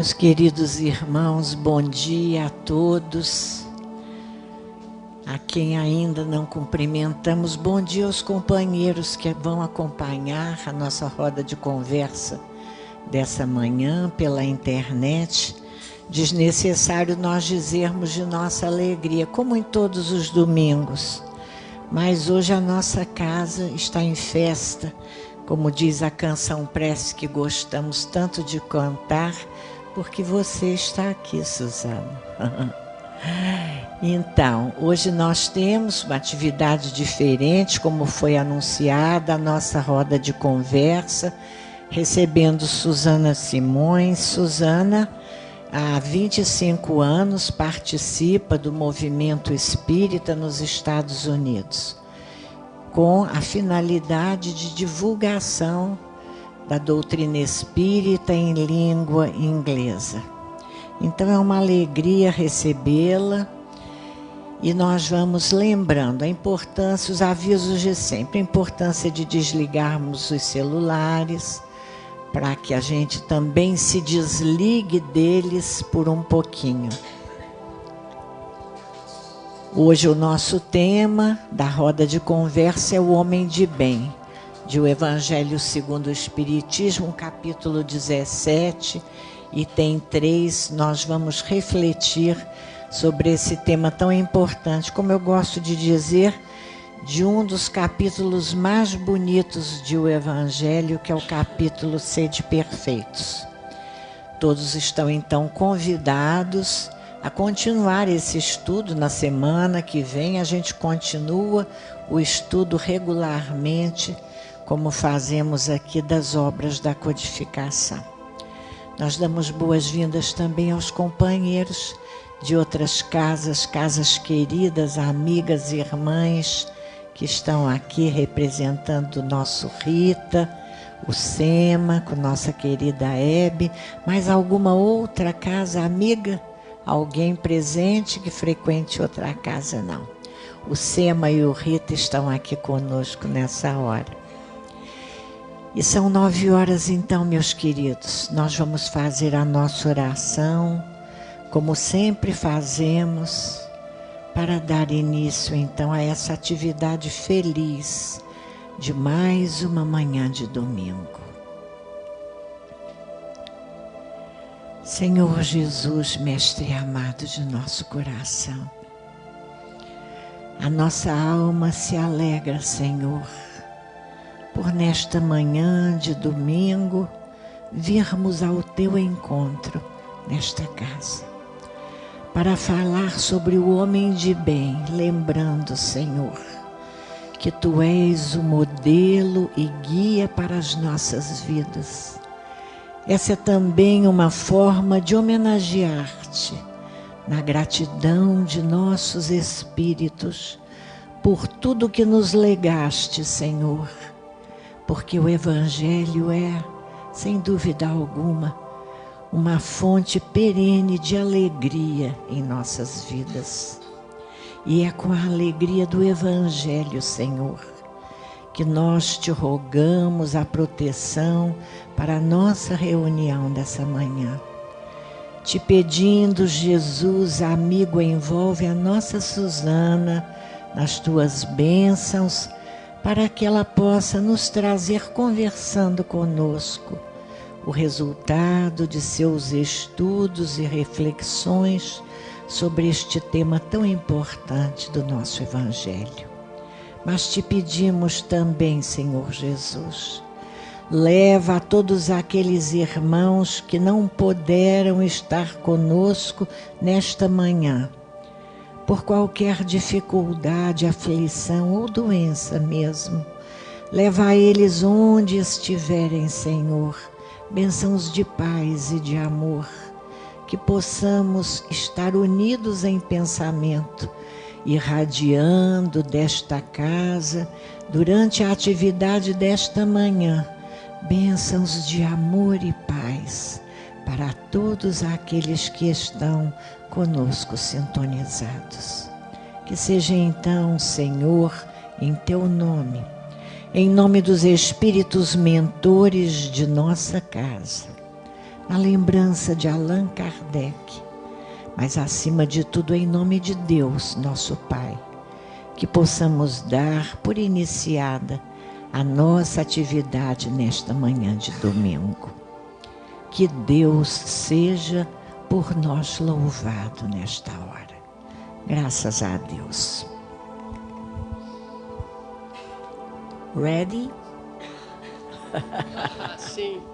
Meus queridos irmãos, bom dia a todos. A quem ainda não cumprimentamos, bom dia aos companheiros que vão acompanhar a nossa roda de conversa dessa manhã pela internet. Desnecessário nós dizermos de nossa alegria, como em todos os domingos. Mas hoje a nossa casa está em festa, como diz a canção prece que gostamos tanto de cantar, porque você está aqui, Suzana. Então, hoje nós temos uma atividade diferente, como foi anunciada, a nossa roda de conversa, recebendo Suzana Simões. Suzana, há 25 anos, participa do movimento espírita nos Estados Unidos, com a finalidade de divulgação da doutrina espírita em língua inglesa. Então é uma alegria recebê-la e nós vamos lembrando a importância, os avisos de sempre, a importância de desligarmos os celulares, para que a gente também se desligue deles por um pouquinho. Hoje o nosso tema da roda de conversa é o homem de bem, de O Evangelho segundo o Espiritismo, capítulo 17, item 3, nós vamos refletir sobre esse tema tão importante, como eu gosto de dizer, de um dos capítulos mais bonitos de O Evangelho, que é o capítulo Sede Perfeitos. Todos estão então convidados a continuar esse estudo. Na semana que vem a gente continua o estudo regularmente, como fazemos aqui das obras da codificação. Nós damos boas-vindas também aos companheiros de outras casas, casas queridas, amigas, irmãs, que estão aqui representando o nosso Rita, o SEMA, com nossa querida Hebe, mas alguma outra casa amiga? Alguém presente que frequente outra casa? Não. O SEMA e o Rita estão aqui conosco nessa hora. E são 9 horas então, meus queridos. Nós vamos fazer a nossa oração, como sempre fazemos, para dar início então a essa atividade feliz de mais uma manhã de domingo. Senhor Jesus, Mestre amado de nosso coração, a nossa alma se alegra, Senhor, por nesta manhã de domingo virmos ao teu encontro nesta casa, para falar sobre o homem de bem, lembrando, Senhor, que tu és o modelo e guia para as nossas vidas. Essa é também uma forma de homenagear-te na gratidão de nossos espíritos por tudo que nos legaste, Senhor, porque o Evangelho é, sem dúvida alguma, uma fonte perene de alegria em nossas vidas. E é com a alegria do Evangelho, Senhor, que nós te rogamos a proteção para a nossa reunião dessa manhã. Te pedindo, Jesus, amigo, envolve a nossa Suzana nas tuas bênçãos, para que ela possa nos trazer, conversando conosco, o resultado de seus estudos e reflexões sobre este tema tão importante do nosso Evangelho. Mas te pedimos também, Senhor Jesus, leva a todos aqueles irmãos que não puderam estar conosco nesta manhã, por qualquer dificuldade, aflição ou doença mesmo. Leva eles onde estiverem, Senhor, bênçãos de paz e de amor, que possamos estar unidos em pensamento, irradiando desta casa, durante a atividade desta manhã, bênçãos de amor e paz para todos aqueles que estão conosco sintonizados. Que seja então, Senhor, em teu nome, em nome dos espíritos mentores de nossa casa, na lembrança de Allan Kardec, mas acima de tudo em nome de Deus, nosso Pai, que possamos dar por iniciada a nossa atividade nesta manhã de domingo. Que Deus seja por nós louvado nesta hora. Graças a Deus. Ready? Sim.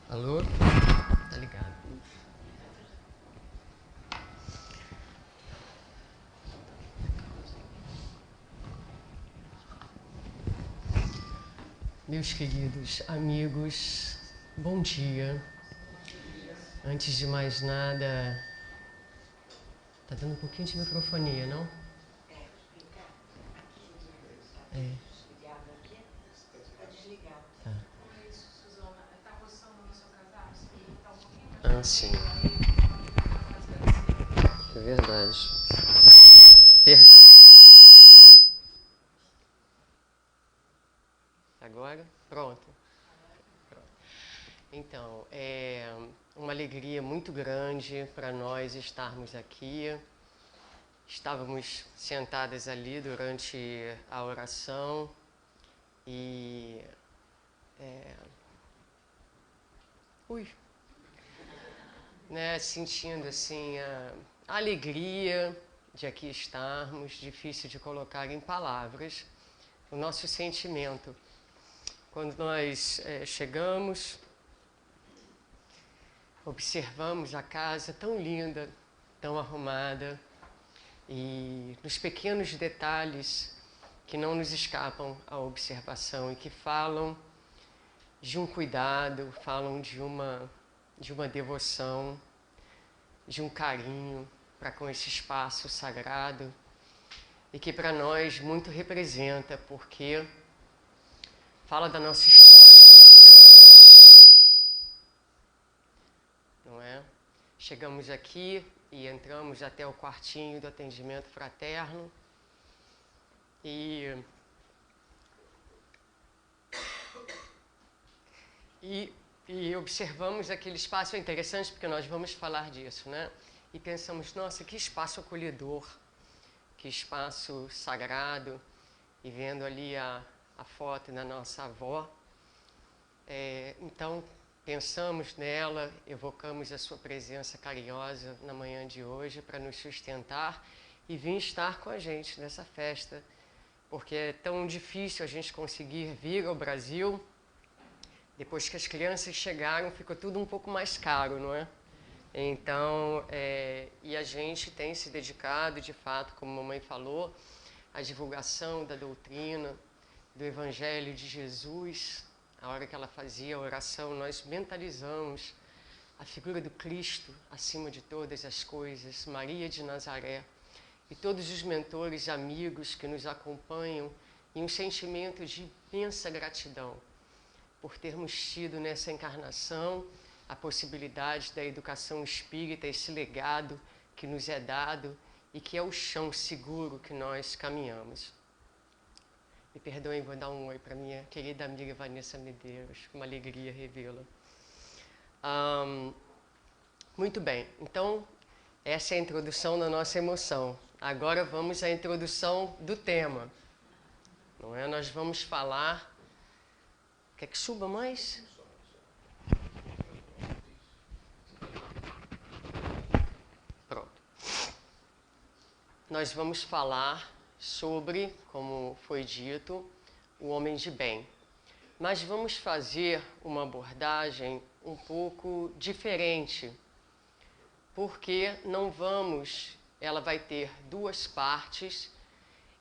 Alô? Tá ligado. Meus queridos amigos, bom dia. Antes de mais nada, tá dando um pouquinho de microfonia, não? É. Tá. Ah, sim. É verdade. Perdão. Agora? Pronto. Então, é uma alegria muito grande para nós estarmos aqui. Estávamos sentadas ali durante a oração e... sentindo assim a alegria de aqui estarmos, difícil de colocar em palavras o nosso sentimento. Quando nós chegamos, observamos a casa tão linda, tão arrumada, e nos pequenos detalhes que não nos escapam à observação e que falam de um cuidado, falam de uma devoção, de um carinho para com esse espaço sagrado e que para nós muito representa, porque fala da nossa história de uma certa forma, não é? Chegamos aqui e entramos até o quartinho do atendimento fraterno e observamos aquele espaço. É interessante porque nós vamos falar disso, né? E pensamos, nossa, que espaço acolhedor, que espaço sagrado. E vendo ali a foto da nossa avó, então pensamos nela, evocamos a sua presença carinhosa na manhã de hoje para nos sustentar e vir estar com a gente nessa festa, porque é tão difícil a gente conseguir vir ao Brasil. Depois que as crianças chegaram, ficou tudo um pouco mais caro, não é? Então, e a gente tem se dedicado, de fato, como a mamãe falou, à divulgação da doutrina, do Evangelho de Jesus. A hora que ela fazia a oração, nós mentalizamos a figura do Cristo acima de todas as coisas, Maria de Nazaré, e todos os mentores, amigos que nos acompanham, em um sentimento de imensa gratidão por termos tido nessa encarnação a possibilidade da educação espírita, esse legado que nos é dado e que é o chão seguro que nós caminhamos. Me perdoem, vou dar um oi para minha querida amiga Vanessa Medeiros, uma alegria revê-la. Muito bem, então essa é a introdução da nossa emoção. Agora vamos à introdução do tema, não é? Nós vamos falar... Quer que suba mais? Pronto. Nós vamos falar sobre, como foi dito, o homem de bem. Mas vamos fazer uma abordagem um pouco diferente, porque não vamos... Ela vai ter duas partes,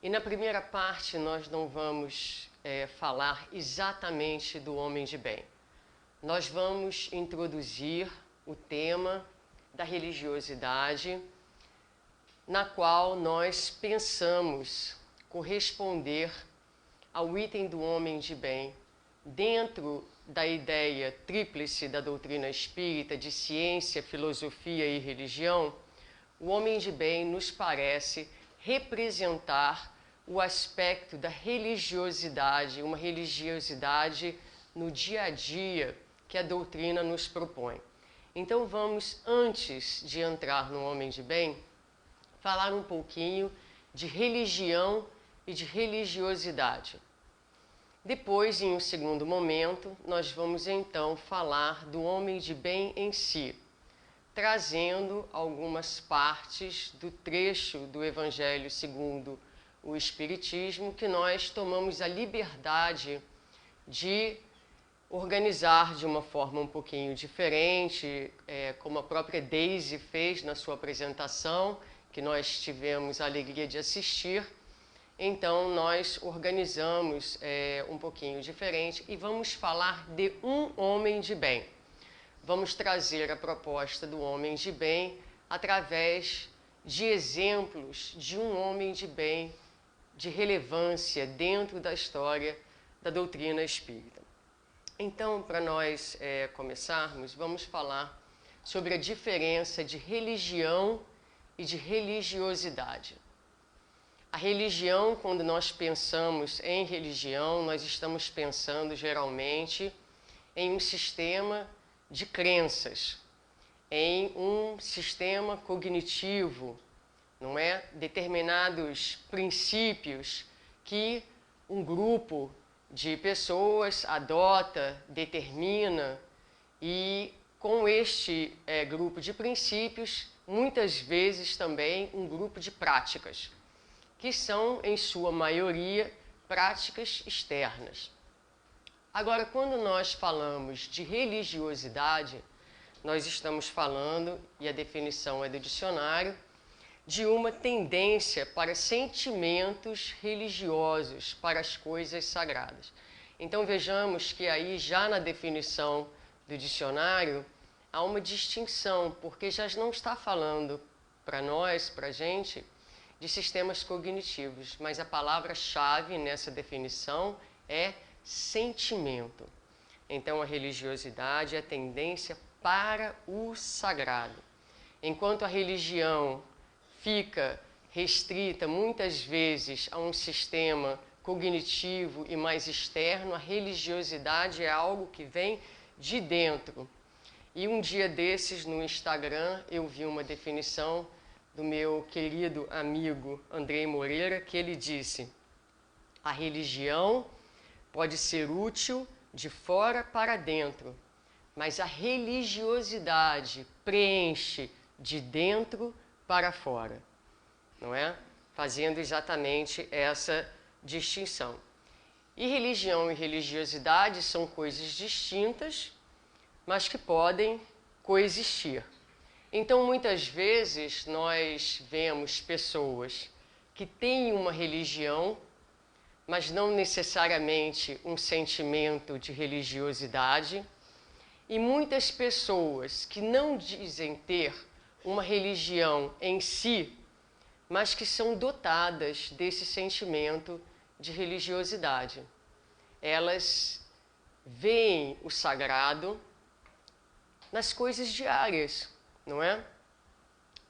e na primeira parte nós não vamos falar exatamente do homem de bem. Nós vamos introduzir o tema da religiosidade, na qual nós pensamos corresponder ao item do homem de bem, dentro da ideia tríplice da doutrina espírita de ciência, filosofia e religião. O homem de bem nos parece representar o aspecto da religiosidade, uma religiosidade no dia a dia que a doutrina nos propõe. Então vamos, antes de entrar no homem de bem, falar um pouquinho de religião e de religiosidade. Depois, em um segundo momento, nós vamos então falar do homem de bem em si, trazendo algumas partes do trecho do Evangelho segundo o Espiritismo que nós tomamos a liberdade de organizar de uma forma um pouquinho diferente, como a própria Daisy fez na sua apresentação, que nós tivemos a alegria de assistir. Então, nós organizamos um pouquinho diferente e vamos falar de um homem de bem. Vamos trazer a proposta do homem de bem através de exemplos de um homem de bem de relevância dentro da história da doutrina espírita. Então, para nós começarmos, vamos falar sobre a diferença de religião e de religiosidade. A religião, quando nós pensamos em religião, nós estamos pensando geralmente em um sistema de crenças, em um sistema cognitivo, não é? Determinados princípios que um grupo de pessoas adota, determina, e com este grupo de princípios, muitas vezes também um grupo de práticas, que são, em sua maioria, práticas externas. Agora, quando nós falamos de religiosidade, nós estamos falando, e a definição é do dicionário, de uma tendência para sentimentos religiosos, para as coisas sagradas. Então, vejamos que aí, já na definição do dicionário, há uma distinção, porque já não está falando para nós, para a gente, de sistemas cognitivos, mas a palavra-chave nessa definição é sentimento. Então, a religiosidade é a tendência para o sagrado. Enquanto a religião fica restrita muitas vezes a um sistema cognitivo e mais externo, a religiosidade é algo que vem de dentro. E um dia desses, no Instagram, eu vi uma definição do meu querido amigo Andrei Moreira, que ele disse: a religião pode ser útil de fora para dentro, mas a religiosidade preenche de dentro para fora, não é? Fazendo exatamente essa distinção. E religião e religiosidade são coisas distintas, mas que podem coexistir. Então, muitas vezes, nós vemos pessoas que têm uma religião, mas não necessariamente um sentimento de religiosidade, e muitas pessoas que não dizem ter uma religião em si, mas que são dotadas desse sentimento de religiosidade. Elas veem o sagrado nas coisas diárias, não é?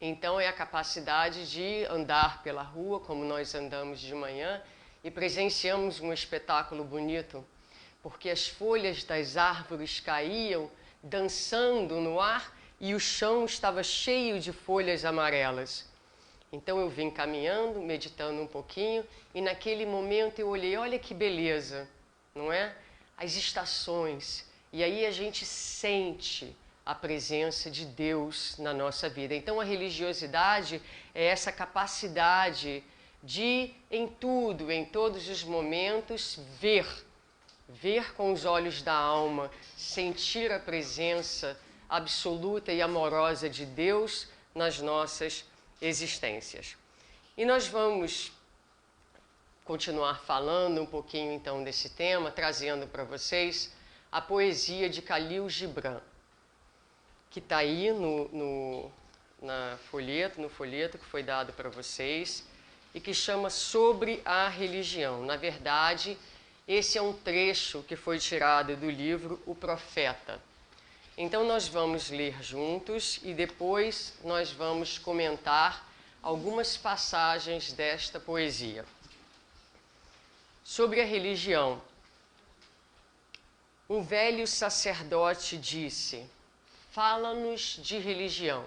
Então é a capacidade de andar pela rua, como nós andamos de manhã, e presenciamos um espetáculo bonito, porque as folhas das árvores caíam dançando no ar e o chão estava cheio de folhas amarelas. Então eu vim caminhando, meditando um pouquinho, e naquele momento eu olhei, olha que beleza, não é? As estações, e aí a gente sente a presença de Deus na nossa vida. Então a religiosidade é essa capacidade de, em tudo, em todos os momentos, ver com os olhos da alma, sentir a presença absoluta e amorosa de Deus nas nossas existências. E nós vamos continuar falando um pouquinho então desse tema, trazendo para vocês a poesia de Khalil Gibran. que está aí no folheto que foi dado para vocês e que chama Sobre a Religião. Na verdade, esse é um trecho que foi tirado do livro O Profeta. Então nós vamos ler juntos e depois nós vamos comentar algumas passagens desta poesia. Sobre a religião. Um velho sacerdote disse: fala-nos de religião.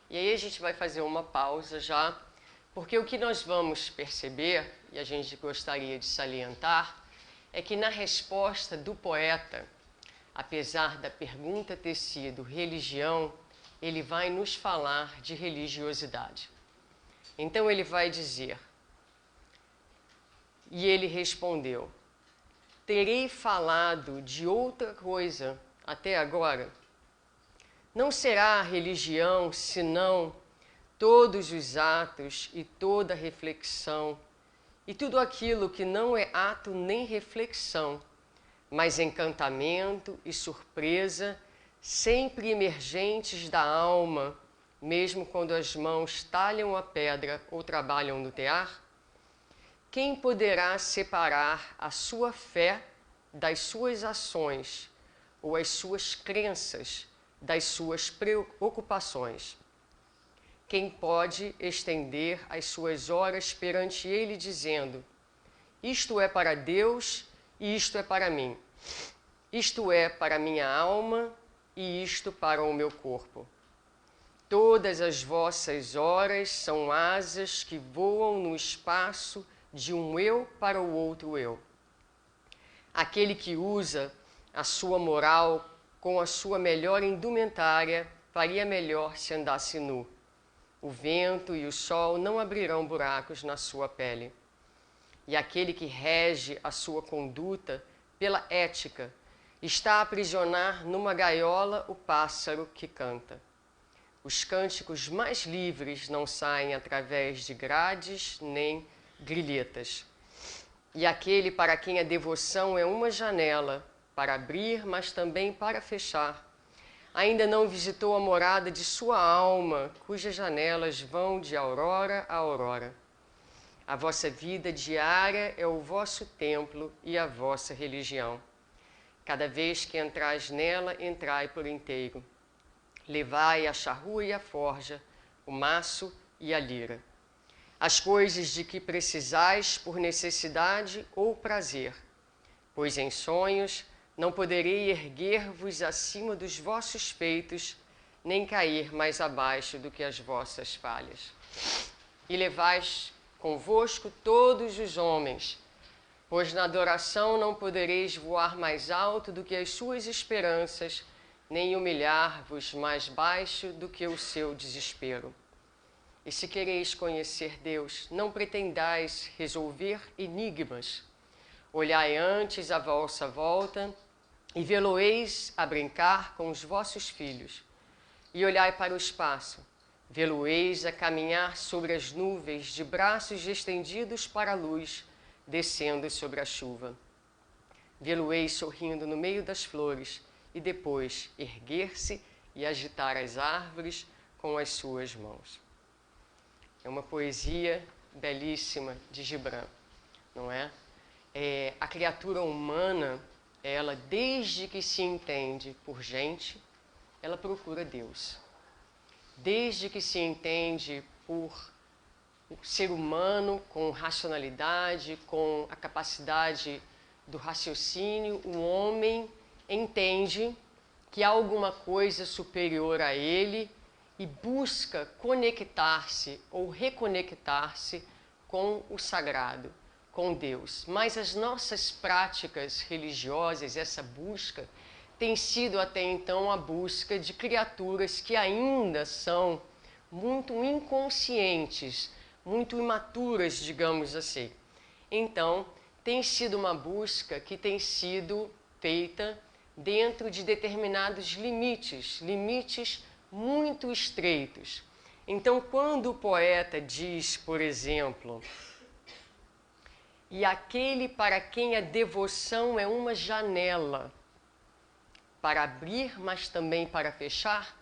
E aí a gente vai fazer uma pausa já, porque o que nós vamos perceber, e a gente gostaria de salientar, é que na resposta do poeta, apesar da pergunta ter sido religião, ele vai nos falar de religiosidade. Então ele vai dizer, e ele respondeu: terei falado de outra coisa até agora? Não será a religião senão todos os atos e toda reflexão, e tudo aquilo que não é ato nem reflexão, mas encantamento e surpresa, sempre emergentes da alma, mesmo quando as mãos talham a pedra ou trabalham no tear? Quem poderá separar a sua fé das suas ações, ou as suas crenças das suas preocupações? Quem pode estender as suas horas perante ele, dizendo: isto é para Deus e isto é para mim, isto é para minha alma e isto para o meu corpo? Todas as vossas horas são asas que voam no espaço de um eu para o outro eu. Aquele que usa a sua moral com a sua melhor indumentária faria melhor se andasse nu. O vento e o sol não abrirão buracos na sua pele. E aquele que rege a sua conduta pela ética está a aprisionar numa gaiola o pássaro que canta. Os cânticos mais livres não saem através de grades nem grilhetas. E aquele para quem a devoção é uma janela, para abrir, mas também para fechar, ainda não visitou a morada de sua alma, cujas janelas vão de aurora a aurora. A vossa vida diária é o vosso templo e a vossa religião. Cada vez que entrais nela, entrai por inteiro. Levai a charrua e a forja, o maço e a lira. As coisas de que precisais por necessidade ou prazer, pois em sonhos não poderei erguer-vos acima dos vossos feitos, nem cair mais abaixo do que as vossas falhas. E levais convosco todos os homens, pois na adoração não podereis voar mais alto do que as suas esperanças, nem humilhar-vos mais baixo do que o seu desespero. E se quereis conhecer Deus, não pretendais resolver enigmas. Olhai antes à vossa volta e vê-lo-eis a brincar com os vossos filhos. E olhai para o espaço, vê-lo-eis a caminhar sobre as nuvens de braços estendidos para a luz, descendo sobre a chuva. Vê-lo-eis sorrindo no meio das flores e depois erguer-se e agitar as árvores com as suas mãos. É uma poesia belíssima de Gibran, não é? A criatura humana, ela, desde que se entende por gente, ela procura Deus. Desde que se entende por o ser humano com racionalidade, com a capacidade do raciocínio, o homem entende que há alguma coisa superior a ele e busca conectar-se ou reconectar-se com o sagrado, com Deus. Mas as nossas práticas religiosas, essa busca, tem sido até então a busca de criaturas que ainda são muito inconscientes, muito imaturas, digamos assim. Então, tem sido uma busca que tem sido feita dentro de determinados limites muito estreitos. Então, quando o poeta diz, por exemplo, e aquele para quem a devoção é uma janela, para abrir, mas também para fechar,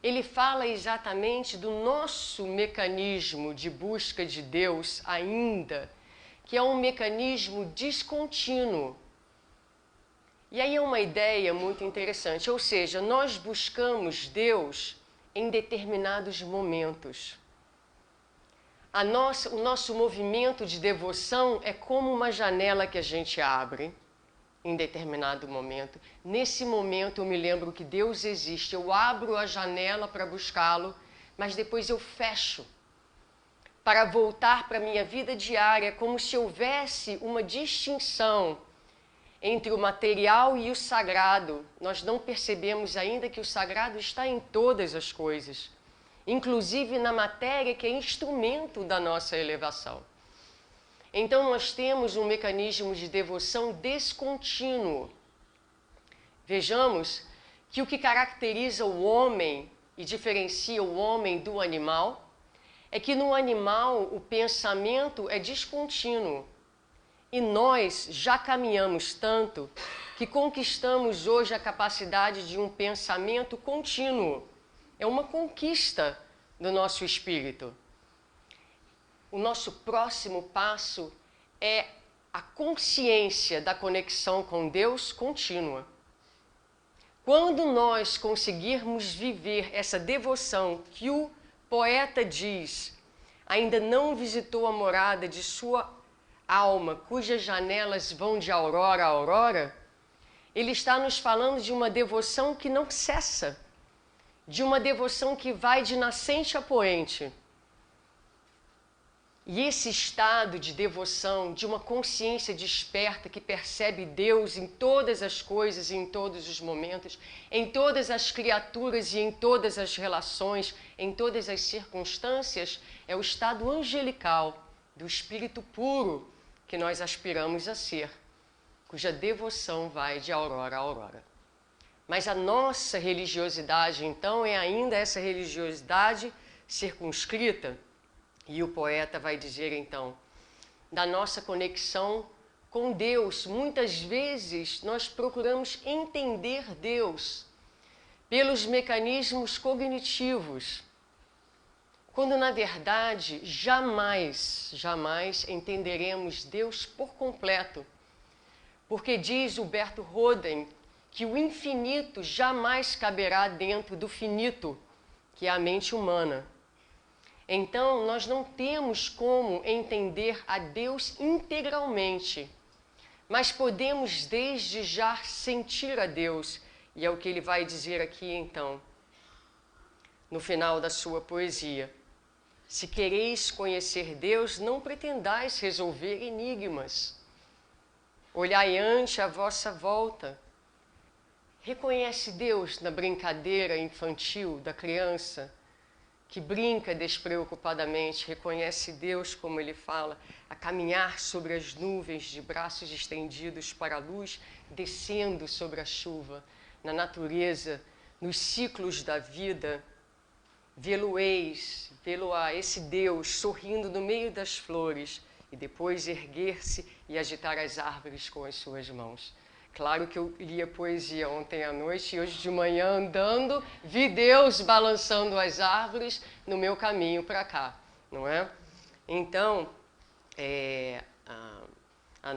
ele fala exatamente do nosso mecanismo de busca de Deus ainda, que é um mecanismo descontínuo. E aí é uma ideia muito interessante, ou seja, nós buscamos Deus em determinados momentos. O nosso movimento de devoção é como uma janela que a gente abre em determinado momento. Nesse momento eu me lembro que Deus existe, eu abro a janela para buscá-lo, mas depois eu fecho para voltar para a minha vida diária, como se houvesse uma distinção entre o material e o sagrado. Nós não percebemos ainda que o sagrado está em todas as coisas, inclusive na matéria que é instrumento da nossa elevação. Então nós temos um mecanismo de devoção descontínuo. Vejamos que o que caracteriza o homem e diferencia o homem do animal é que no animal o pensamento é descontínuo. E nós já caminhamos tanto que conquistamos hoje a capacidade de um pensamento contínuo. É uma conquista do nosso espírito. O nosso próximo passo é a consciência da conexão com Deus contínua. Quando nós conseguirmos viver essa devoção que o poeta diz, ainda não visitou a morada de sua alma, cujas janelas vão de aurora a aurora, ele está nos falando de uma devoção que não cessa, de uma devoção que vai de nascente a poente. E esse estado de devoção, de uma consciência desperta que percebe Deus em todas as coisas e em todos os momentos, em todas as criaturas e em todas as relações, em todas as circunstâncias, é o estado angelical do espírito puro que nós aspiramos a ser, cuja devoção vai de aurora a aurora. Mas a nossa religiosidade, então, é ainda essa religiosidade circunscrita. E o poeta vai dizer, então, da nossa conexão com Deus. Muitas vezes nós procuramos entender Deus pelos mecanismos cognitivos, quando na verdade jamais entenderemos Deus por completo. Porque diz Huberto Roden que o infinito jamais caberá dentro do finito, que é a mente humana. Então, nós não temos como entender a Deus integralmente, mas podemos desde já sentir a Deus, e é o que ele vai dizer aqui então, no final da sua poesia. Se quereis conhecer Deus, não pretendais resolver enigmas. Olhai ante a vossa volta. Reconhece Deus na brincadeira infantil da criança, que brinca despreocupadamente, reconhece Deus, como ele fala, a caminhar sobre as nuvens de braços estendidos para a luz, descendo sobre a chuva, na natureza, nos ciclos da vida. Vê-lo-eis, vê-lo-á, esse Deus sorrindo no meio das flores e depois erguer-se e agitar as árvores com as suas mãos. Claro que eu lia poesia ontem à noite e hoje de manhã andando, vi Deus balançando as árvores no meu caminho para cá, não é? Então, a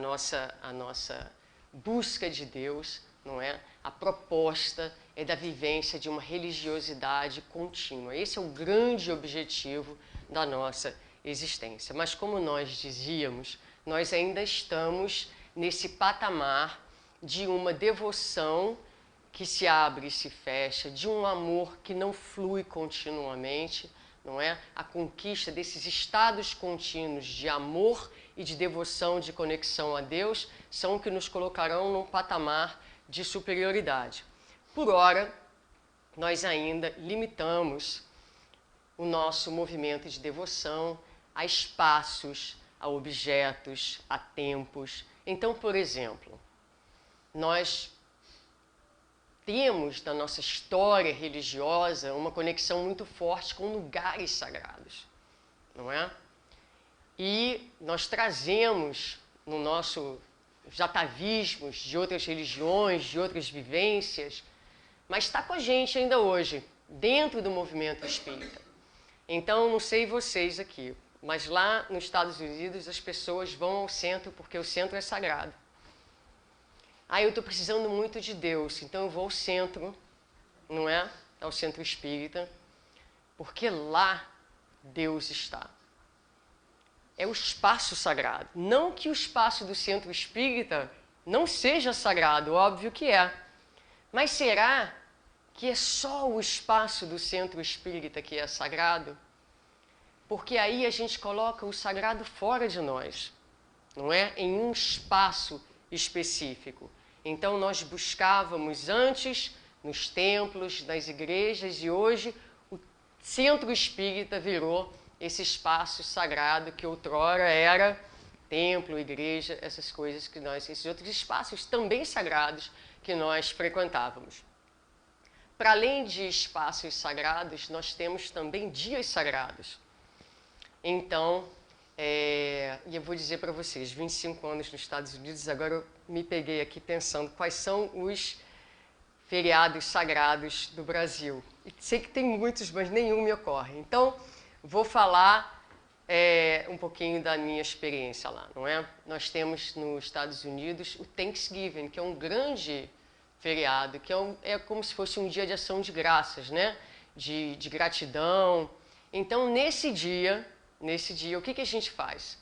nossa busca de Deus, não é? A proposta é da vivência de uma religiosidade contínua. Esse é o grande objetivo da nossa existência. Mas como nós dizíamos, nós ainda estamos nesse patamar de uma devoção que se abre e se fecha, de um amor que não flui continuamente, não é? A conquista desses estados contínuos de amor e de devoção, de conexão a Deus, são o que nos colocarão num patamar de superioridade. Por ora, nós ainda limitamos o nosso movimento de devoção a espaços, a objetos, a tempos. Então, por exemplo, nós temos na nossa história religiosa uma conexão muito forte com lugares sagrados, não é? E nós trazemos no nosso atavismos de outras religiões, de outras vivências, mas está com a gente ainda hoje, dentro do movimento espírita. Então, não sei vocês aqui, mas lá nos Estados Unidos as pessoas vão ao centro porque o centro é sagrado. Ah, eu estou precisando muito de Deus, então eu vou ao centro, não é? Ao centro espírita, porque lá Deus está. É o espaço sagrado. Não que o espaço do centro espírita não seja sagrado, óbvio que é. Mas será que é só o espaço do centro espírita que é sagrado? Porque aí a gente coloca o sagrado fora de nós, não é? Em um espaço específico. Então nós buscávamos antes nos templos, nas igrejas, e hoje o centro espírita virou esse espaço sagrado que outrora era templo, igreja, essas coisas que nós, esses outros espaços também sagrados que nós frequentávamos. Para além de espaços sagrados, nós temos também dias sagrados. Então, e eu vou dizer para vocês, 25 anos nos Estados Unidos, agora eu me peguei aqui pensando quais são os feriados sagrados do Brasil. E sei que tem muitos, mas nenhum me ocorre. Então, vou falar um pouquinho da minha experiência lá, não é? Nós temos nos Estados Unidos o Thanksgiving, que é um grande feriado, que é como se fosse um dia de ação de graças, né? De gratidão. Então, nesse dia, o que a gente faz?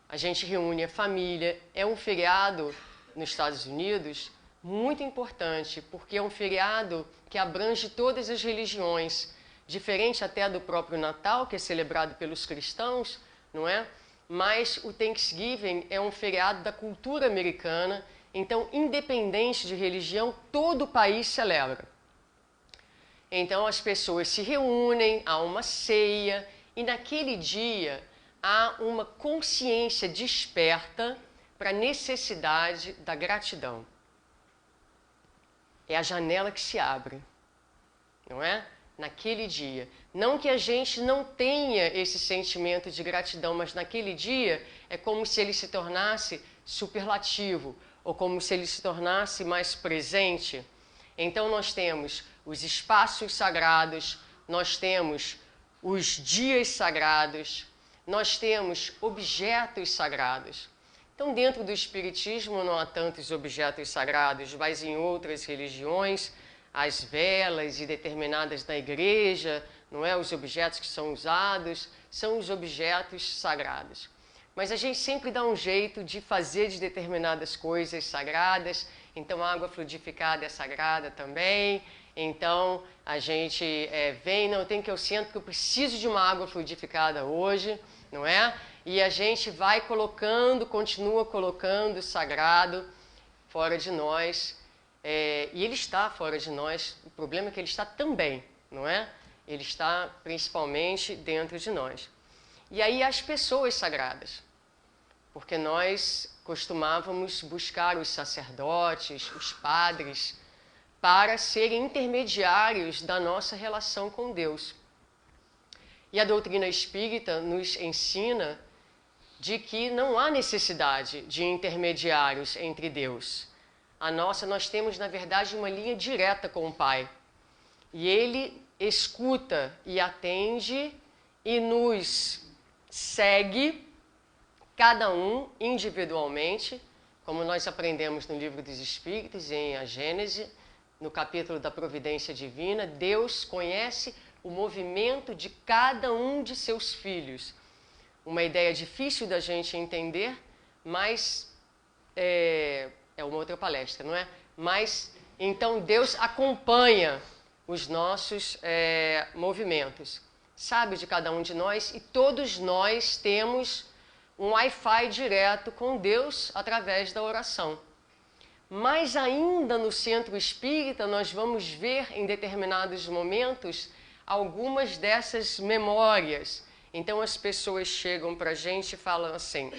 A gente reúne a família. É um feriado nos Estados Unidos muito importante, porque é um feriado que abrange todas as religiões, diferente até do próprio Natal, que é celebrado pelos cristãos, não é? Mas o Thanksgiving é um feriado da cultura americana, então, independente de religião, todo o país celebra. Então, as pessoas se reúnem, há uma ceia, e naquele dia há uma consciência desperta para a necessidade da gratidão. É a janela que se abre, não é? Naquele dia. Não que a gente não tenha esse sentimento de gratidão, mas naquele dia é como se ele se tornasse superlativo, ou como se ele se tornasse mais presente. Então nós temos os espaços sagrados, nós temos os dias sagrados, nós temos objetos sagrados. Então, dentro do Espiritismo não há tantos objetos sagrados, mas em outras religiões, as velas e determinadas na igreja, não é? Os objetos que são usados, são os objetos sagrados. Mas a gente sempre dá um jeito de fazer de determinadas coisas sagradas, então a água fluidificada é sagrada também, então a gente vem, não, eu tenho que ir ao centro porque eu preciso de uma água fluidificada hoje, não é? E a gente vai colocando, continua colocando o sagrado fora de nós, e ele está fora de nós, o problema é que ele está também, não é? Ele está principalmente dentro de nós. E aí as pessoas sagradas, porque nós costumávamos buscar os sacerdotes, os padres, para serem intermediários da nossa relação com Deus. E a doutrina espírita nos ensina de que não há necessidade de intermediários entre Deus. Nós temos, na verdade, uma linha direta com o Pai. E Ele escuta e atende e nos segue, cada um individualmente, como nós aprendemos no Livro dos Espíritos, em A Gênese, no capítulo da Providência Divina. Deus conhece o movimento de cada um de seus filhos. Uma ideia difícil da gente entender, mas é uma outra palestra, não é? Mas, então, Deus acompanha os nossos movimentos, sabe de cada um de nós, e todos nós temos um Wi-Fi direto com Deus através da oração. Mas ainda no centro espírita nós vamos ver em determinados momentos algumas dessas memórias. Então as pessoas chegam para a gente e falam assim: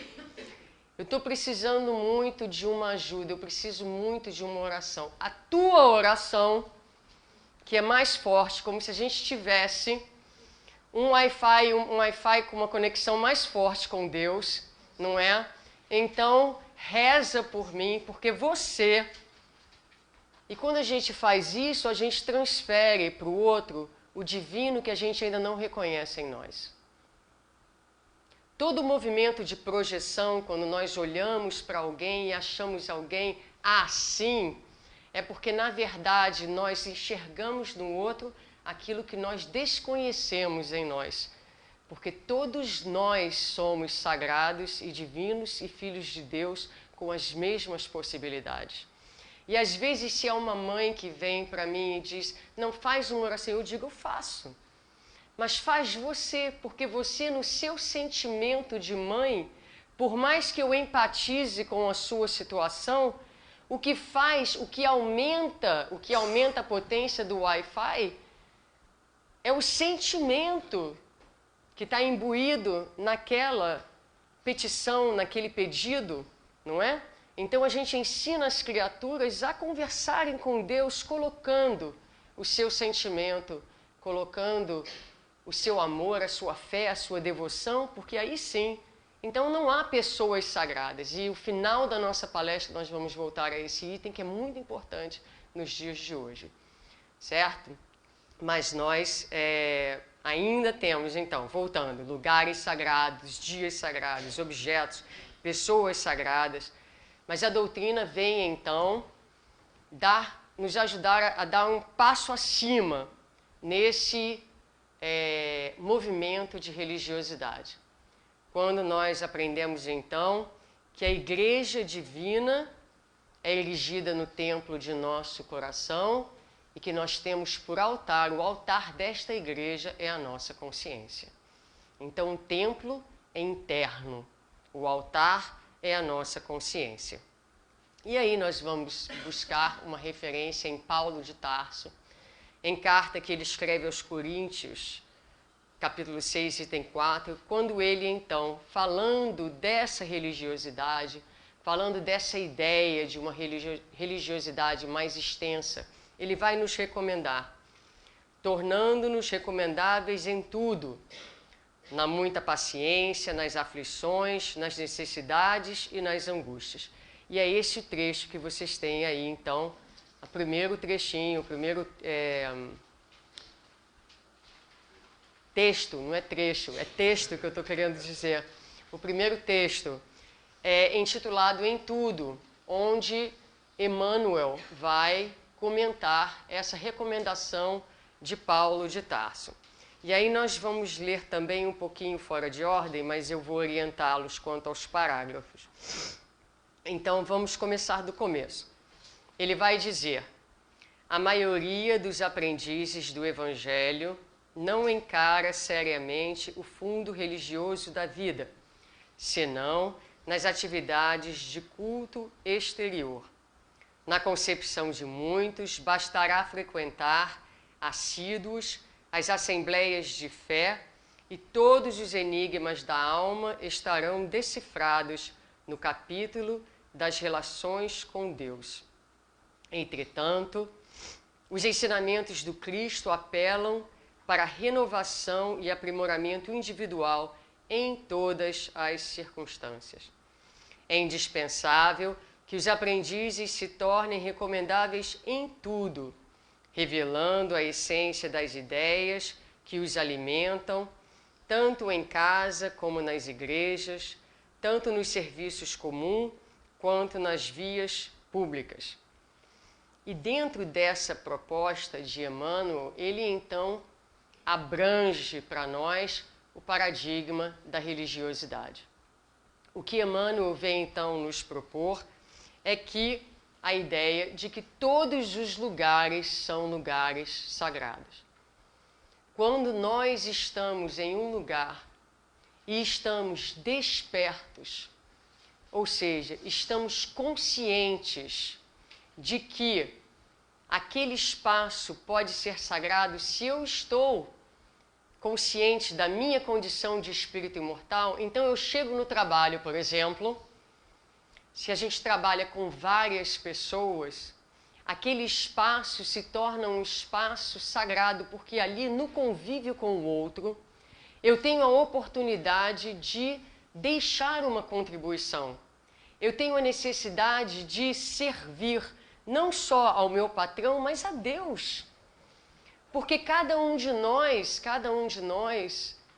eu estou precisando muito de uma ajuda, eu preciso muito de uma oração. A tua oração, que é mais forte, como se a gente tivesse um Wi-Fi com uma conexão mais forte com Deus, não é? Então, reza por mim, porque você... E quando a gente faz isso, a gente transfere para o outro o divino que a gente ainda não reconhece em nós. Todo movimento de projeção, quando nós olhamos para alguém e achamos alguém assim, é porque, na verdade, nós enxergamos no outro aquilo que nós desconhecemos em nós. Porque todos nós somos sagrados e divinos e filhos de Deus com as mesmas possibilidades. E às vezes, se é uma mãe que vem para mim e diz, não faz uma oração, eu digo, eu faço. Mas faz você, porque você, no seu sentimento de mãe, por mais que eu empatize com a sua situação, o que aumenta a potência do Wi-Fi é o sentimento que está imbuído naquela petição, naquele pedido, não é? Então a gente ensina as criaturas a conversarem com Deus, colocando o seu sentimento, colocando o seu amor, a sua fé, a sua devoção, porque aí sim, então não há pessoas sagradas. E o final da nossa palestra nós vamos voltar a esse item que é muito importante nos dias de hoje, certo? Mas nós ainda temos, então, voltando, lugares sagrados, dias sagrados, objetos, pessoas sagradas. Mas a doutrina vem, então, nos ajudar a dar um passo acima nesse movimento de religiosidade. Quando nós aprendemos, então, que a Igreja Divina é erigida no templo de nosso coração e que nós temos por altar, o altar desta igreja é a nossa consciência. Então, o templo é interno, o altar é a nossa consciência. E aí nós vamos buscar uma referência em Paulo de Tarso, em carta que ele escreve aos Coríntios, capítulo 6, item 4, quando ele, então, falando dessa religiosidade, falando dessa ideia de uma religiosidade mais extensa, ele vai nos recomendar, tornando-nos recomendáveis em tudo, na muita paciência, nas aflições, nas necessidades e nas angústias. E é esse trecho que vocês têm aí, então, o primeiro trechinho, o primeiro texto, não é trecho, é texto que eu estou querendo dizer. O primeiro texto é intitulado Em Tudo, onde Emmanuel vai comentar essa recomendação de Paulo de Tarso. E aí nós vamos ler também um pouquinho fora de ordem, mas eu vou orientá-los quanto aos parágrafos. Então vamos começar do começo. Ele vai dizer: a maioria dos aprendizes do Evangelho não encara seriamente o fundo religioso da vida, senão nas atividades de culto exterior. Na concepção de muitos, bastará frequentar assíduos as assembleias de fé e todos os enigmas da alma estarão decifrados no capítulo das relações com Deus. Entretanto, os ensinamentos do Cristo apelam para a renovação e aprimoramento individual em todas as circunstâncias. É indispensável que os aprendizes se tornem recomendáveis em tudo, revelando a essência das ideias que os alimentam, tanto em casa como nas igrejas, tanto nos serviços comuns quanto nas vias públicas. E dentro dessa proposta de Emmanuel, ele então abrange para nós o paradigma da religiosidade. O que Emmanuel vem então nos propor é que a ideia de que todos os lugares são lugares sagrados. Quando nós estamos em um lugar e estamos despertos, ou seja, estamos conscientes de que aquele espaço pode ser sagrado se eu estou consciente da minha condição de espírito imortal, então eu chego no trabalho, por exemplo, se a gente trabalha com várias pessoas, aquele espaço se torna um espaço sagrado, porque ali no convívio com o outro, eu tenho a oportunidade de deixar uma contribuição. Eu tenho a necessidade de servir não só ao meu patrão, mas a Deus. Porque cada um de nós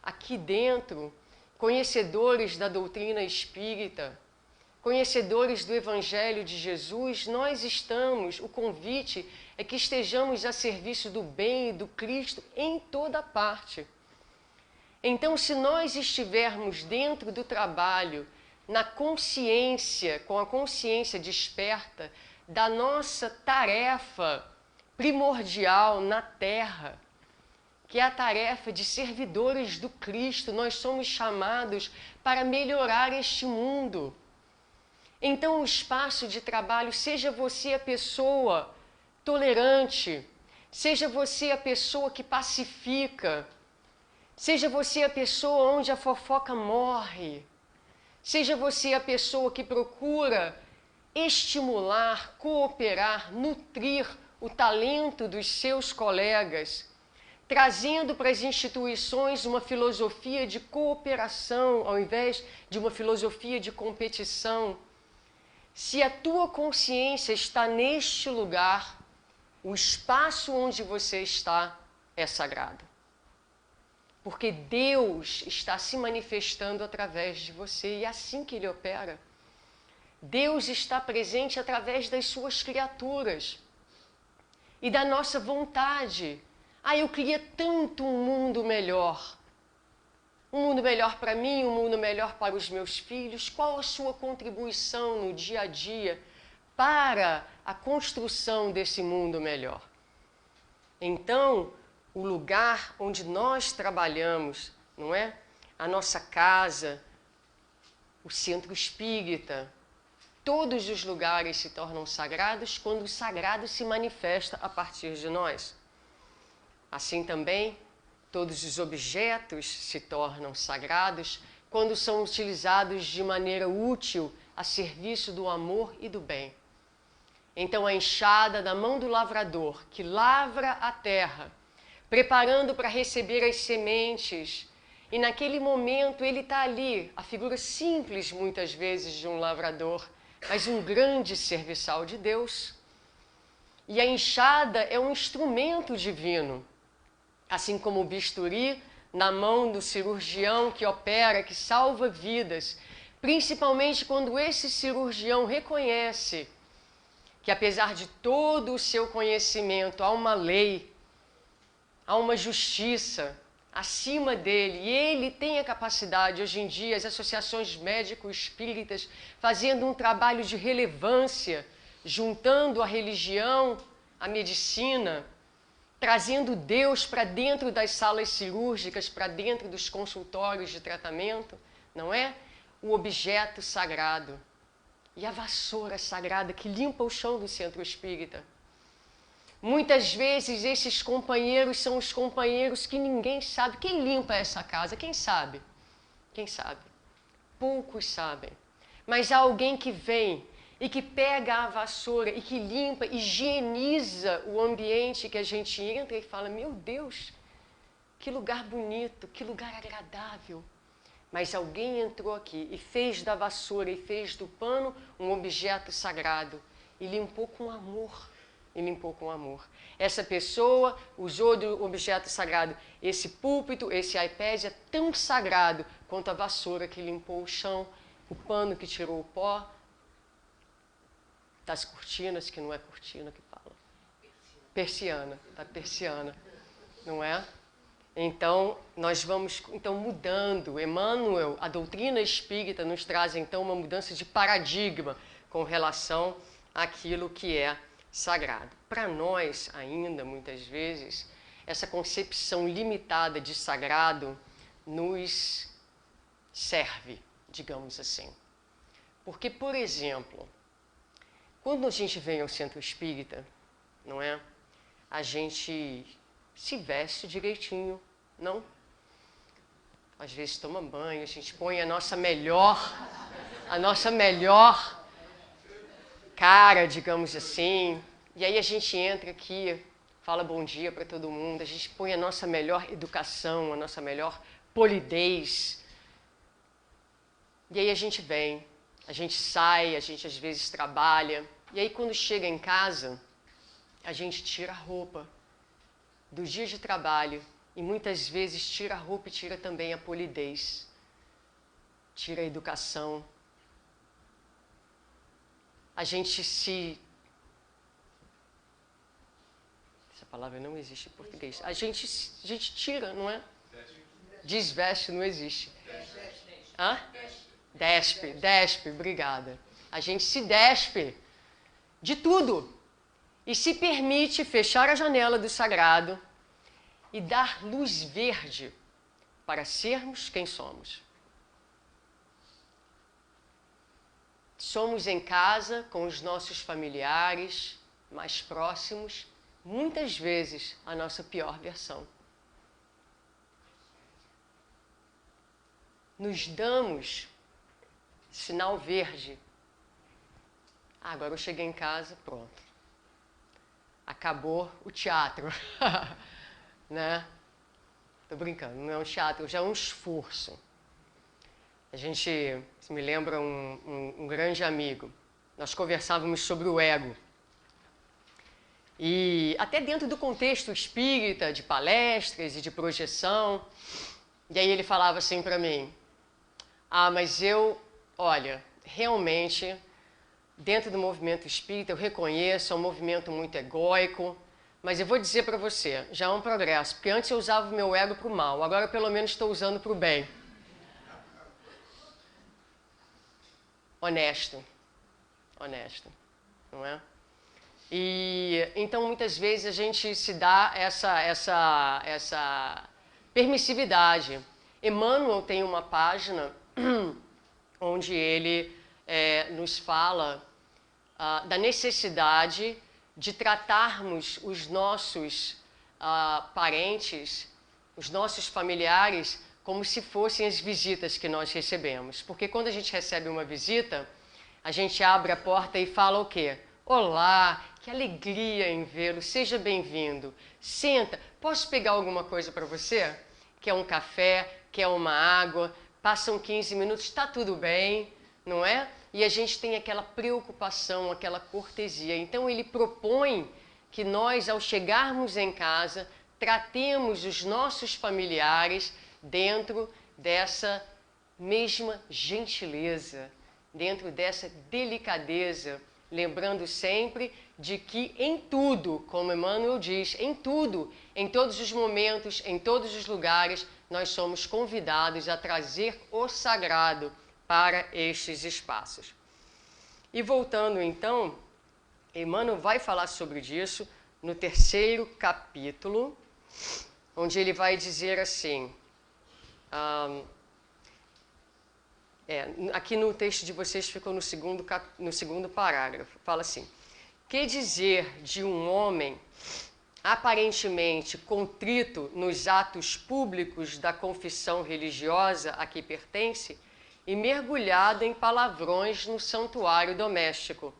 aqui dentro, conhecedores da doutrina espírita, conhecedores do Evangelho de Jesus, o convite é que estejamos a serviço do bem e do Cristo em toda parte. Então, se nós estivermos dentro do trabalho, na consciência, com a consciência desperta da nossa tarefa primordial na Terra, que é a tarefa de servidores do Cristo, nós somos chamados para melhorar este mundo. Então, o espaço de trabalho, seja você a pessoa tolerante, seja você a pessoa que pacifica, seja você a pessoa onde a fofoca morre, seja você a pessoa que procura estimular, cooperar, nutrir o talento dos seus colegas, trazendo para as instituições uma filosofia de cooperação ao invés de uma filosofia de competição. Se a tua consciência está neste lugar, o espaço onde você está é sagrado. Porque Deus está se manifestando através de você e é assim que Ele opera. Deus está presente através das suas criaturas e da nossa vontade. Eu queria tanto um mundo melhor. Um mundo melhor para mim, um mundo melhor para os meus filhos. Qual a sua contribuição no dia a dia para a construção desse mundo melhor? Então, o lugar onde nós trabalhamos, não é? A nossa casa, o centro espírita, todos os lugares se tornam sagrados quando o sagrado se manifesta a partir de nós. Assim também, todos os objetos se tornam sagrados quando são utilizados de maneira útil a serviço do amor e do bem. Então, a enxada da mão do lavrador, que lavra a terra, preparando para receber as sementes, e naquele momento ele está ali, a figura simples muitas vezes de um lavrador, mas um grande serviçal de Deus. E a enxada é um instrumento divino, assim como o bisturi na mão do cirurgião que opera, que salva vidas, principalmente quando esse cirurgião reconhece que apesar de todo o seu conhecimento, há uma lei, há uma justiça acima dele, e ele tem a capacidade, hoje em dia, as associações médico-espíritas fazendo um trabalho de relevância, juntando a religião, a medicina, trazendo Deus para dentro das salas cirúrgicas, para dentro dos consultórios de tratamento, não é? O objeto sagrado. E a vassoura sagrada que limpa o chão do centro espírita. Muitas vezes esses companheiros são os companheiros que ninguém sabe. Quem limpa essa casa? Quem sabe? Quem sabe? Poucos sabem. Mas há alguém que vem e que pega a vassoura e que limpa, higieniza o ambiente que a gente entra e fala, meu Deus, que lugar bonito, que lugar agradável. Mas alguém entrou aqui e fez da vassoura e fez do pano um objeto sagrado e limpou com amor. E limpou com amor. Essa pessoa usou do objeto sagrado. Esse púlpito, esse iPad é tão sagrado quanto a vassoura que limpou o chão, o pano que tirou o pó das cortinas, que não é cortina que fala. Persiana, da persiana, não é? Então, nós vamos mudando. Emmanuel, a doutrina espírita nos traz então uma mudança de paradigma com relação àquilo que é sagrado. Para nós, ainda, muitas vezes, essa concepção limitada de sagrado nos serve, digamos assim. Porque, por exemplo, quando a gente vem ao centro espírita, não é? A gente se veste direitinho, não? Às vezes toma banho, a gente põe a nossa melhor cara, digamos assim, e aí a gente entra aqui, fala bom dia para todo mundo, a gente põe a nossa melhor educação, a nossa melhor polidez, e aí a gente vem, a gente sai, a gente às vezes trabalha, e aí quando chega em casa, a gente tira a roupa, do dia de trabalho e muitas vezes tira a roupa e tira também a polidez, tira a educação. A gente essa palavra não existe em português. A gente tira, não é? Desveste não existe. Hã? Despe, obrigada. A gente se despe de tudo e se permite fechar a janela do sagrado e dar luz verde para sermos quem somos. Somos em casa com os nossos familiares mais próximos, muitas vezes a nossa pior versão. Nos damos sinal verde. Agora eu cheguei em casa, pronto. Acabou o teatro. Né? Tô brincando, não é um teatro, já é um esforço. A gente me lembra um grande amigo. Nós conversávamos sobre o ego. E até dentro do contexto espírita, de palestras e de projeção. E aí ele falava assim para mim: mas olha, realmente, dentro do movimento espírita, eu reconheço, é um movimento muito egóico, mas eu vou dizer para você, já é um progresso, porque antes eu usava o meu ego para o mal, agora pelo menos estou usando para o bem. Honesto, não é? E então muitas vezes a gente se dá essa permissividade. Emmanuel tem uma página onde ele nos fala da necessidade de tratarmos os nossos parentes, os nossos familiares, como se fossem as visitas que nós recebemos. Porque quando a gente recebe uma visita, a gente abre a porta e fala o quê? Olá, que alegria em vê-lo, seja bem-vindo. Senta, posso pegar alguma coisa para você? Quer um café, quer uma água? Passam 15 minutos, está tudo bem, não é? E a gente tem aquela preocupação, aquela cortesia. Então ele propõe que nós, ao chegarmos em casa, tratemos os nossos familiares dentro dessa mesma gentileza, dentro dessa delicadeza, lembrando sempre de que em tudo, como Emmanuel diz, em tudo, em todos os momentos, em todos os lugares, nós somos convidados a trazer o sagrado para estes espaços. E voltando então, Emmanuel vai falar sobre isso no 3º capítulo, onde ele vai dizer assim, aqui no texto de vocês ficou no segundo parágrafo, fala assim: que dizer de um homem aparentemente contrito nos atos públicos da confissão religiosa a que pertence e mergulhado em palavrões no santuário doméstico?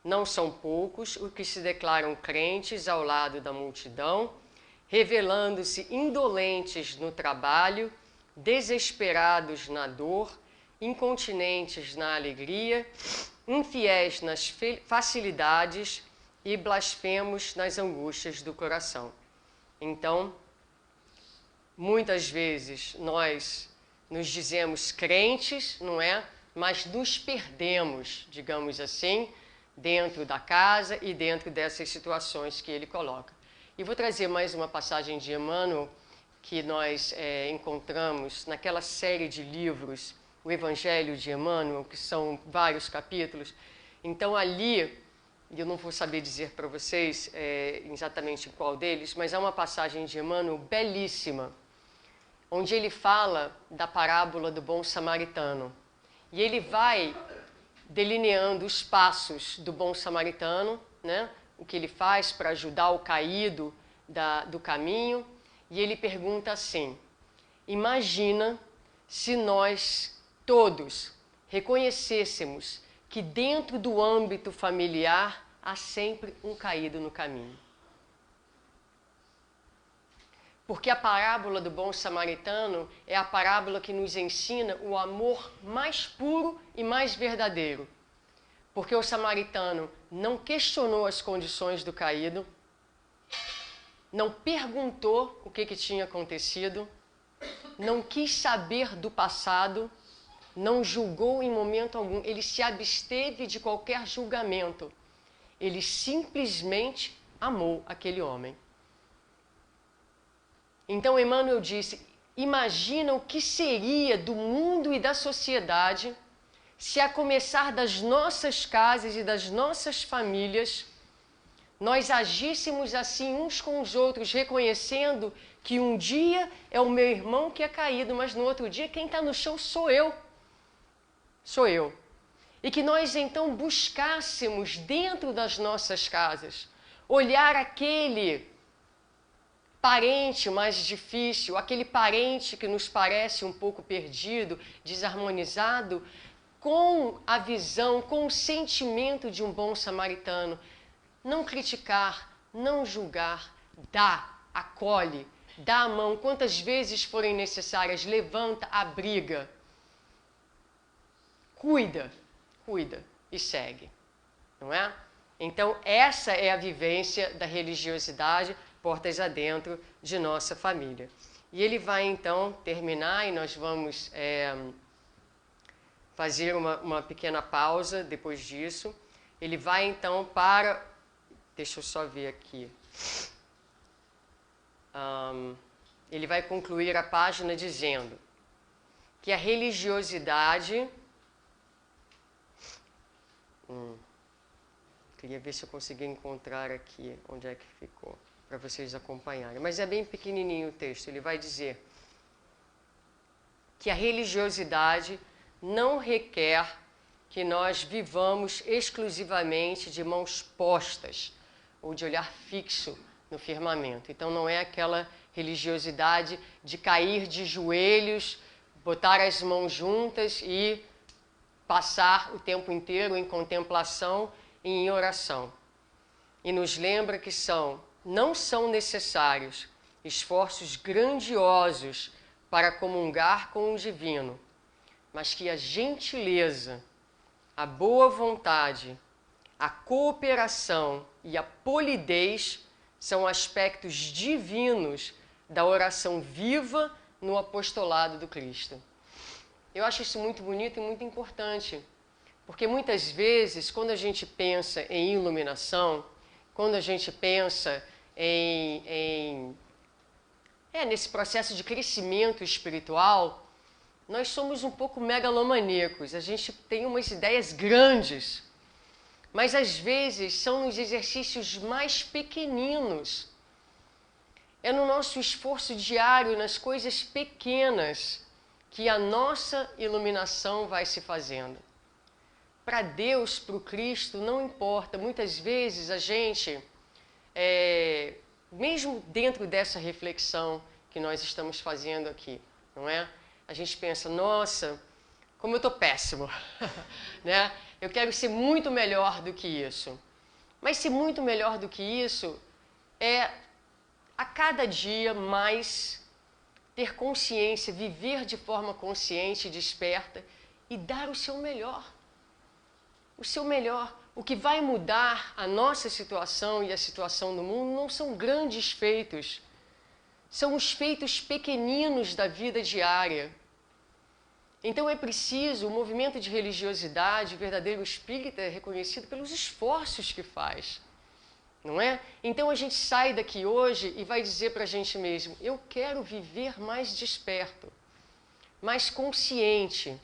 Não são poucos os que se declaram crentes ao lado da multidão, revelando-se indolentes no trabalho, desesperados na dor, incontinentes na alegria, infiéis nas facilidades e blasfemos nas angústias do coração. Então, muitas vezes nós nos dizemos crentes, não é? Mas nos perdemos, digamos assim, dentro da casa e dentro dessas situações que ele coloca. E vou trazer mais uma passagem de Emmanuel que nós encontramos naquela série de livros, o Evangelho de Emmanuel, que são vários capítulos. Então ali, eu não vou saber dizer para vocês exatamente qual deles, mas há uma passagem de Emmanuel belíssima, onde ele fala da parábola do bom samaritano. E ele vai delineando os passos do bom samaritano, né? O que ele faz para ajudar o caído do caminho. E ele pergunta assim: imagina se nós todos reconhecêssemos que dentro do âmbito familiar há sempre um caído no caminho. Porque a parábola do bom samaritano é a parábola que nos ensina o amor mais puro e mais verdadeiro. Porque o samaritano não questionou as condições do caído, não perguntou o que tinha acontecido, não quis saber do passado, não julgou em momento algum, ele se absteve de qualquer julgamento. Ele simplesmente amou aquele homem. Então Emmanuel disse, imagina o que seria do mundo e da sociedade se a começar das nossas casas e das nossas famílias, nós agíssemos assim uns com os outros, reconhecendo que um dia é o meu irmão que é caído, mas no outro dia quem está no chão sou eu. Sou eu. E que nós então buscássemos dentro das nossas casas, olhar aquele parente mais difícil, aquele parente que nos parece um pouco perdido, desarmonizado, com a visão, com o sentimento de um bom samaritano. Não criticar, não julgar, dá, acolhe, dá a mão, quantas vezes forem necessárias, levanta, abriga. Cuida e segue, não é? Então, essa é a vivência da religiosidade, portas adentro de nossa família. E ele vai, então, terminar e nós vamos fazer uma pequena pausa depois disso. Ele vai, então, para... Deixa eu só ver aqui. Ele vai concluir a página dizendo que a religiosidade... Queria ver se eu conseguia encontrar aqui onde é que ficou, para vocês acompanharem. Mas é bem pequenininho o texto. Ele vai dizer que a religiosidade não requer que nós vivamos exclusivamente de mãos postas ou de olhar fixo no firmamento. Então não é aquela religiosidade de cair de joelhos, botar as mãos juntas e passar o tempo inteiro em contemplação e em oração. E nos lembra que não são necessários esforços grandiosos para comungar com o divino, mas que a gentileza, a boa vontade, a cooperação e a polidez são aspectos divinos da oração viva no apostolado do Cristo. Eu acho isso muito bonito e muito importante, porque muitas vezes, quando a gente pensa em iluminação, quando a gente pensa nesse processo de crescimento espiritual, nós somos um pouco megalomaníacos, a gente tem umas ideias grandes, mas às vezes são nos exercícios mais pequeninos. É no nosso esforço diário, nas coisas pequenas, que a nossa iluminação vai se fazendo. Para Deus, para o Cristo, não importa. Muitas vezes a gente, mesmo dentro dessa reflexão que nós estamos fazendo aqui, não é? A gente pensa, nossa, como eu estou péssimo, né? Eu quero ser muito melhor do que isso. Mas ser muito melhor do que isso é, a cada dia mais, ter consciência, viver de forma consciente e desperta e dar o seu melhor. O seu melhor. O que vai mudar a nossa situação e a situação do mundo não são grandes feitos. São os feitos pequeninos da vida diária. Então é preciso, o movimento de religiosidade, o verdadeiro espírita é reconhecido pelos esforços que faz. Não é? Então a gente sai daqui hoje e vai dizer para a gente mesmo, eu quero viver mais desperto, mais consciente.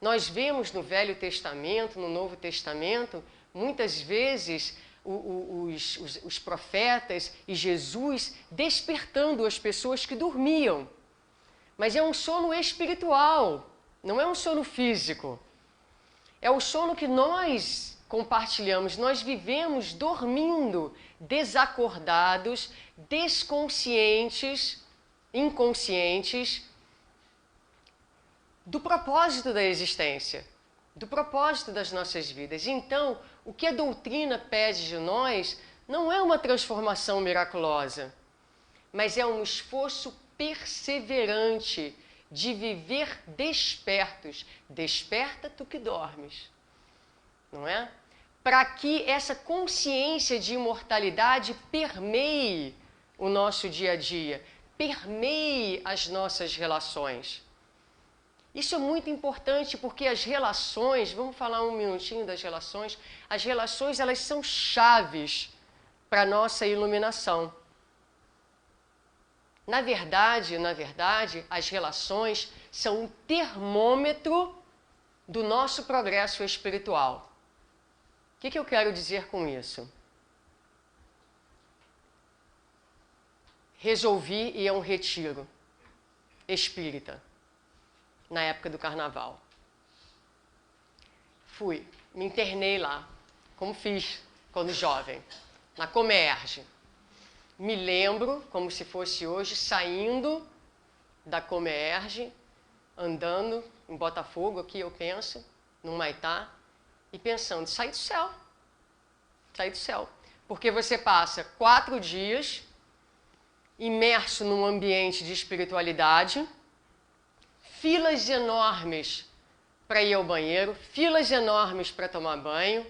Nós vemos no Velho Testamento, no Novo Testamento, muitas vezes os profetas e Jesus despertando as pessoas que dormiam. Mas é um sono espiritual, não é um sono físico. É o sono que nós compartilhamos, nós vivemos dormindo, desacordados, desconscientes, inconscientes do propósito da existência, do propósito das nossas vidas. Então, o que a doutrina pede de nós não é uma transformação miraculosa, mas é um esforço perseverante de viver despertos. Desperta tu que dormes, não é? Para que essa consciência de imortalidade permeie o nosso dia a dia, permeie as nossas relações. Isso é muito importante porque as relações, vamos falar um minutinho das relações, as relações elas são chaves para a nossa iluminação. Na verdade, as relações são um termômetro do nosso progresso espiritual. O que eu quero dizer com isso? Resolvi ir a um retiro espírita na época do carnaval. Fui, me internei lá, como fiz quando jovem, na Comerge. Me lembro, como se fosse hoje, saindo da Comerge, andando em Botafogo, aqui eu penso, no Maitá, e pensando, sai do céu. Sai do céu. Porque você passa 4 dias imerso num ambiente de espiritualidade, filas enormes para ir ao banheiro, filas enormes para tomar banho,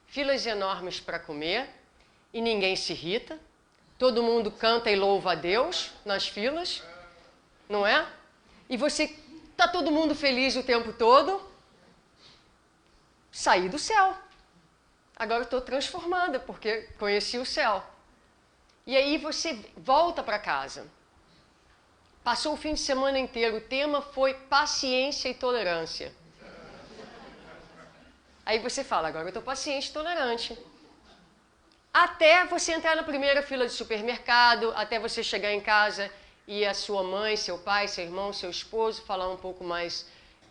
filas enormes para comer, e ninguém se irrita. Todo mundo canta e louva a Deus nas filas, não é? E você está todo mundo feliz o tempo todo. Saí do céu. Agora estou transformada, porque conheci o céu. E aí você volta para casa. Passou o fim de semana inteiro, o tema foi paciência e tolerância. Aí você fala, agora eu estou paciente e tolerante. Até você entrar na primeira fila de supermercado, até você chegar em casa e a sua mãe, seu pai, seu irmão, seu esposo falar um pouco mais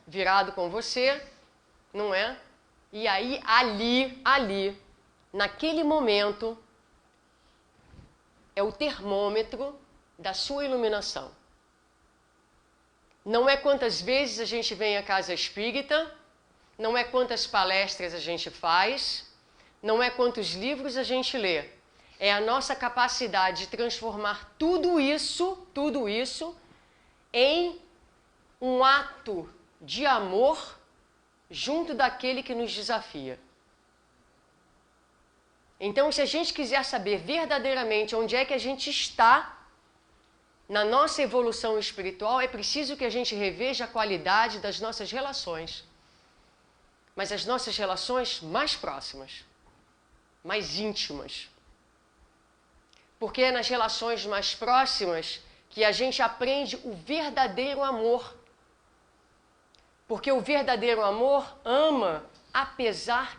virado com você, não é? E aí, ali, naquele momento, é o termômetro da sua iluminação. Não é quantas vezes a gente vem à casa espírita, não é quantas palestras a gente faz, não é quantos livros a gente lê. É a nossa capacidade de transformar tudo isso em um ato de amor junto daquele que nos desafia. Então, se a gente quiser saber verdadeiramente onde é que a gente está na nossa evolução espiritual, é preciso que a gente reveja a qualidade das nossas relações. Mas as nossas relações mais próximas, mais íntimas. Porque é nas relações mais próximas que a gente aprende o verdadeiro amor. Porque o verdadeiro amor ama apesar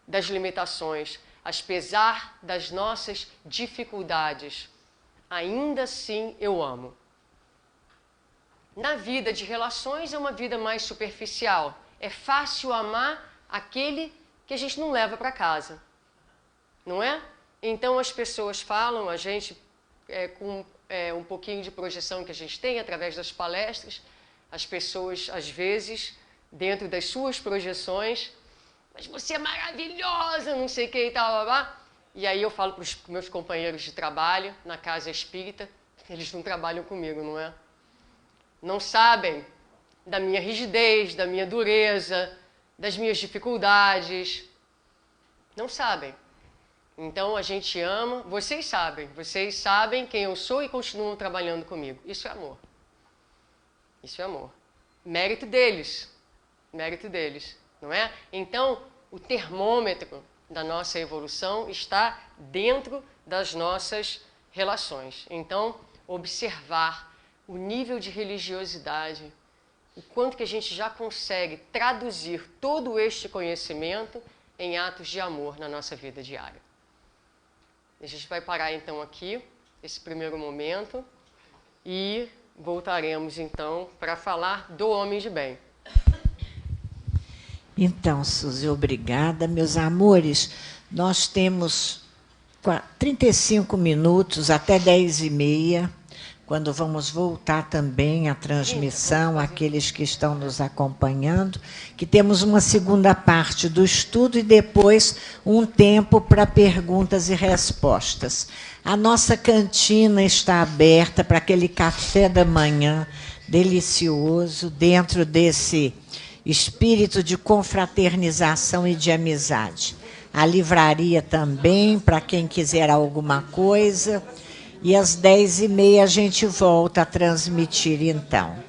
das limitações, apesar das nossas dificuldades. Ainda assim eu amo. Na vida de relações é uma vida mais superficial. É fácil amar aquele que a gente não leva para casa, não é? Então as pessoas falam, a gente, com um pouquinho de projeção que a gente tem através das palestras, as pessoas, às vezes, dentro das suas projeções, mas você é maravilhosa, não sei o que e tal, e aí eu falo para os meus companheiros de trabalho, na casa espírita, eles não trabalham comigo, não é? Não sabem da minha rigidez, da minha dureza, das minhas dificuldades. Não sabem. Então a gente ama, vocês sabem quem eu sou e continuam trabalhando comigo. Isso é amor. Isso é amor. Mérito deles, não é? Então o termômetro da nossa evolução está dentro das nossas relações. Então observar o nível de religiosidade, o quanto que a gente já consegue traduzir todo este conhecimento em atos de amor na nossa vida diária. A gente vai parar então aqui, esse primeiro momento, e voltaremos então para falar do homem de bem. Então, Suzy, obrigada. Meus amores, nós temos 35 minutos até 10h30, quando vamos voltar também à transmissão, aqueles que estão nos acompanhando, que temos uma segunda parte do estudo e depois um tempo para perguntas e respostas. A nossa cantina está aberta para aquele café da manhã delicioso, dentro desse espírito de confraternização e de amizade. a livraria também, para quem quiser alguma coisa. E às 10h30 a gente volta a transmitir, então.